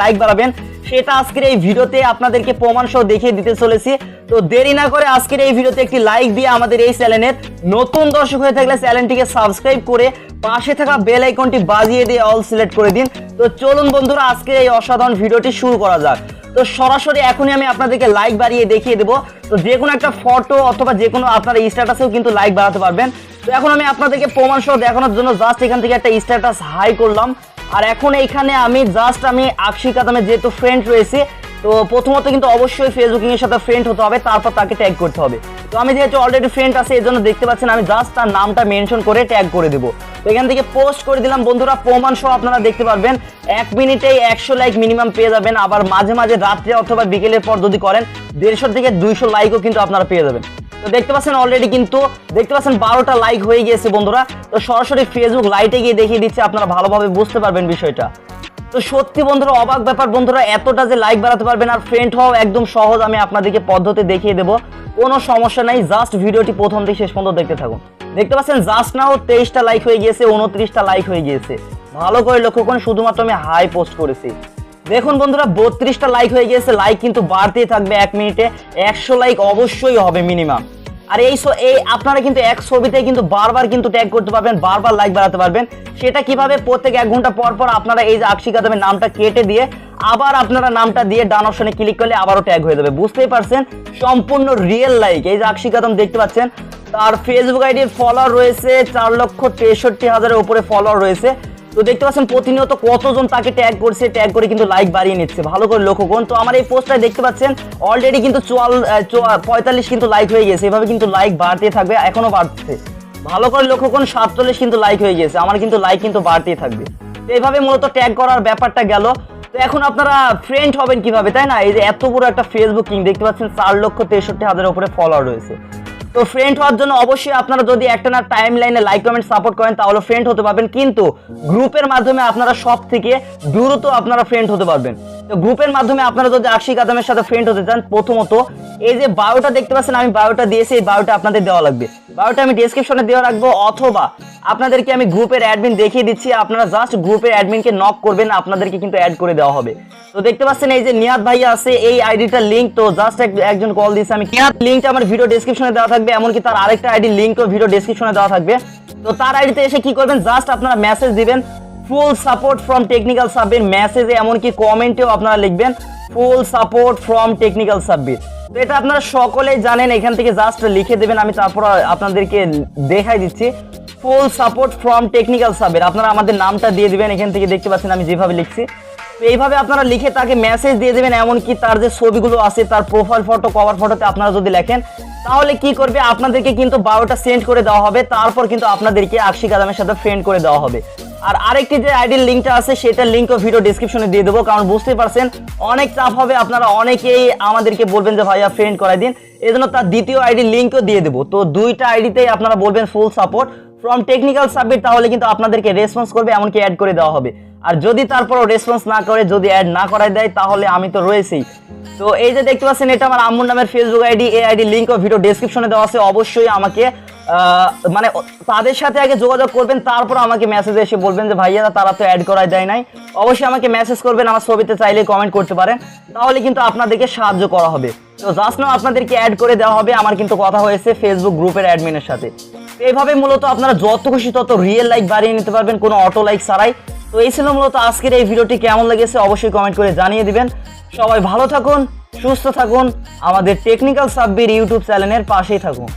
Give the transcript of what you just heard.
Like বাড়াবেন সেটা আজকের এই ভিডিওতে আপনাদেরকে প্রমাণ সহ দেখিয়ে দিতে চলেছি। তো দেরি না করে আজকের এই ভিডিওতে একটি লাইক দিয়ে আমাদের এই চ্যানেলের নতুন দর্শক হয়ে থাকলে চ্যানেলটিকে সাবস্ক্রাইব করে পাশে থাকা বেল আইকনটি বাজিয়ে দিয়ে অল সিলেক্ট করে দিন। তো চলুন বন্ধুরা আজকের এই অসাধারণ ভিডিওটি শুরু করা যাক। তো সরাসরি এখনই আমি আপনাদেরকে লাইক বাড়িয়ে দেখিয়ে দেবো। তো যে কোনো একটা ফটো অথবা যে কোনো আপনার স্ট্যাটাসেও কিন্তু লাইক বাড়াতে পারবেন। তো এখন আমি আপনাদেরকে প্রমাণ সহ দেখানোর জন্য জাস্ট এখান থেকে একটা স্ট্যাটাস হাই করলাম। আর এখন এইখানে আমি আকশিকা দামে যেহেতু ফ্রেন্ড রয়েছে, তো প্রথমত কিন্তু অবশ্যই ফেসবুকিং এর সাথে ফ্রেন্ড হতে হবে, তারপর তাকে ট্যাগ করতে হবে। তো আমি যেহেতু অলরেডি ফ্রেন্ড আছে এই জন্য দেখতে পাচ্ছেন আমি জাস্ট তার নামটা মেনশন করে ট্যাগ করে দেবো। তো এখান থেকে পোস্ট করে দিলাম বন্ধুরা, প্রমাণ সহ আপনারা দেখতে পারবেন 1 মিনিটেই 100 লাইক মিনিমাম পেয়ে যাবেন। আবার মাঝে মাঝে রাত্রে অথবা বিকেলের পর যদি করেন 150 থেকে 200 লাইকও কিন্তু আপনারা পেয়ে যাবেন। তো দেখতে পাচ্ছেন অলরেডি কিন্তু দেখতে পাচ্ছেন 12টা লাইক হয়ে গিয়েছে বন্ধুরা। তো সরাসরি ফেসবুক লাইটে গিয়ে দেখিয়ে দিচ্ছে, আপনারা ভালোভাবে বুঝতে পারবেন বিষয়টা। তো সত্যি বন্ধুরা অবাক ব্যাপার বন্ধুরা, এতটা যে লাইক বাড়াতে পারবেন আর ফ্রেন্ড হওয়া একদম সহজ। আমি আপনাদেরকে পদ্ধতি দেখিয়ে দেবো, কোনো সমস্যা নাই। জাস্ট ভিডিওটি প্রথম থেকে শেষ পর্যন্ত দেখতে থাকুন। দেখতে পাচ্ছেন জাস্ট নাও 23টা লাইক হয়ে গিয়েছে, 29টা লাইক হয়ে গিয়েছে। ভালো করে লক্ষ্য করুন, শুধুমাত্র আমি হাই পোস্ট করেছি। দেখুন বন্ধুরা 32টা লাইক হয়ে গিয়েছে। লাইক কিন্তু বাড়তেই থাকবে, 1 মিনিটে 100 লাইক অবশ্যই হবে মিনিমাম। আর এই আপনারা কিন্তু এক ছবিতে কিন্তু বারবার কিন্তু ট্যাগ করতে পারবেন, বারবার লাইক বাড়াতে পারবেন। সেটা কিভাবে? প্রত্যেক 1 ঘন্টা পর পর আপনারা এই যে আকশিকা দামের নামটা কেটে দিয়ে আবার আপনারা নামটা দিয়ে ডান অপশনে ক্লিক করলে আবারও ট্যাগ হয়ে যাবে। বুঝতেই পারছেন সম্পূর্ণ রিয়েল লাইক। এই যে আকশিকা দাম দেখতে পাচ্ছেন, তার ফেসবুক আইডির ফলোয়ার রয়েছে 4,63,000-এর উপরে ফলোয়ার রয়েছে। তো দেখতে পাচ্ছেন প্রতিনিয়ত কতজন তাকে ট্যাগ করছে, ট্যাগ করে কিন্তু লাইক বাড়িয়ে নিচ্ছে। ভালো করে লক্ষ্য করুন। তো আমার এই পোস্টটা দেখতে পাচ্ছেন অলরেডি কিন্তু 45 কিন্তু লাইক হয়ে গেছে। এভাবে কিন্তু লাইক বাড়তে থাকবে, এখনো বাড়ছে। ভালো করে লক্ষ্য করুন 47 কিন্তু লাইক হয়ে গেছে। আমার কিন্তু লাইক কিন্তু বাড়তেই থাকবে। তো এইভাবে মূলত ট্যাগ করার ব্যাপারটা গেল। তো এখন আপনারা ফ্রেন্ড হবেন কিভাবে, তাই না? এই যে এত বড় একটা ফেসবুক কিং দেখতে পাচ্ছেন 4,63,000-এর উপরে ফলোয়ার রয়েছে। তো ফ্রেন্ড হওয়ার জন্য অবশ্যই আপনারা যদি একটা না টাইম লাইনে লাইক কমেন্ট সাপোর্ট করেন তাহলে ফ্রেন্ড হতে পারবেন, কিন্তু গ্রুপের মাধ্যমে আপনারা সব থেকে দ্রুত আপনারা ফ্রেন্ড হতে পারবেন। তো গ্রুপের মাধ্যমে আপনারা যদি আকশিকা দামের সাথে ফ্রেন্ড হতে চান, প্রথমত এই যে বায়োটা দেখতে পাচ্ছেন আমি বায়োটা দিয়েছি, এই বায়োটা আপনাদের দেওয়া লাগবে। বায়োটা আমি ডেসক্রিপশনে দেওয়া রাখবো, অথবা আপনাদেরকে আমি গ্রুপের অ্যাডমিন দেখিয়ে দিচ্ছি। আপনারা জাস্ট গ্রুপের অ্যাডমিনকে নক করবেন, আপনাদেরকে কিন্তু অ্যাড করে দেওয়া হবে। তো দেখতে পাচ্ছেন এই যে নিয়াদ ভাইয়া আছে, এই আইডিটার লিংক তো জাস্ট একজন কল দিয়েছে আমি। নিয়াদ লিংকটা আমার ভিডিও ডেসক্রিপশনে দেওয়া থাকবে, এমনকি তার আরেকটা আইডি লিংকও ভিডিও ডেসক্রিপশনে দেওয়া থাকবে। তো তার আইডিতে এসে কি করবেন, জাস্ট আপনারা মেসেজ দিবেন full support from technical Sabbir. মেসেজে এমনকি কমেন্টেও আপনারা লিখবেন full support from technical Sabbir. তো এটা আপনারা সকলেই জানেন, এখান থেকে জাস্ট লিখে দেবেন। আমি তারপর আপনাদেরকে দেখাই দিচ্ছি full support from technical Sabbir. আপনারা আমাদের নামটা দিয়ে দিবেন, এখান থেকে দেখতে পাচ্ছেন আমি যেভাবে লিখছি। তো এইভাবে আপনারা লিখে তাকে মেসেজ দিয়ে দেবেন। এমনকি তার যে ছবিগুলো আছে, তার প্রোফাইল ফটো, কভার ফটোতে আপনারা যদি লেখেন, তাহলে কি করবে, আপনাদেরকে কিন্তু বায়োটা সেন্ড করে দেওয়া হবে। তারপর কিন্তু আপনাদেরকে আকশিকা দামের সাথে ফ্রেন্ড করে দেওয়া হবে। আর আরেকটি যে আইডির লিঙ্কটা আছে সেটার লিঙ্কও ভিডিও ডেসক্রিপশনে দিয়ে দেবো, কারণ বুঝতেই পারছেন অনেক চাপ হবে। আপনারা অনেকেই আমাদেরকে বলবেন যে ভাইয়া ফ্রেন্ড করাই দিন, এই জন্য তার দ্বিতীয় আইডির লিঙ্কও দিয়ে দেবো। তো দুইটা আইডিতেই আপনারা বলবেন full support from technical Sabbir, তাহলে কিন্তু আপনাদেরকে রেসপন্স করবে, এমনকি অ্যাড করে দেওয়া হবে। আর যদি তারপরও রেসপন্স না করে, যদি অ্যাড না করাই দেয়, তাহলে আমি তো রয়েছেই। তো এই যে দেখতে পাচ্ছেন এটা আমার আম্মুর নামের ফেসবুক আইডি, এই আইডি লিঙ্কও ভিডিও ডেসক্রিপশনে দেওয়া আছে। অবশ্যই আমাকে মানে তাদের সাথে আগে যোগাযোগ করবেন, তারপর আমাকে মেসেজে এসে বলবেন যে ভাইয়া তারা তো অ্যাড করাই দেয় নাই। অবশ্যই আমাকে মেসেজ করবেন, আমার ছবিতে চাইলে কমেন্ট করতে পারেন, তাহলে কিন্তু আপনাদেরকে সাহায্য করা হবে। তো জাস্ট নাও আপনাদেরকে অ্যাড করে দেওয়া হবে। আমার কিন্তু কথা হয়েছে ফেসবুক গ্রুপের অ্যাডমিনের সাথে। এইভাবে মূলত আপনারা যত খুশি তত রিয়েল লাইক বাড়িয়ে নিতে পারবেন, কোনো অটো লাইক ছাড়াই। তো এই ছিল মূলত আজকের এই ভিডিওটি। কেমন লেগেছে অবশ্যই কমেন্ট করে জানিয়ে দিবেন। সবাই ভালো থাকুন, সুস্থ থাকুন, আমাদের টেকনিক্যাল সাব্বির ইউটিউব চ্যানেলের পাশেই থাকুন।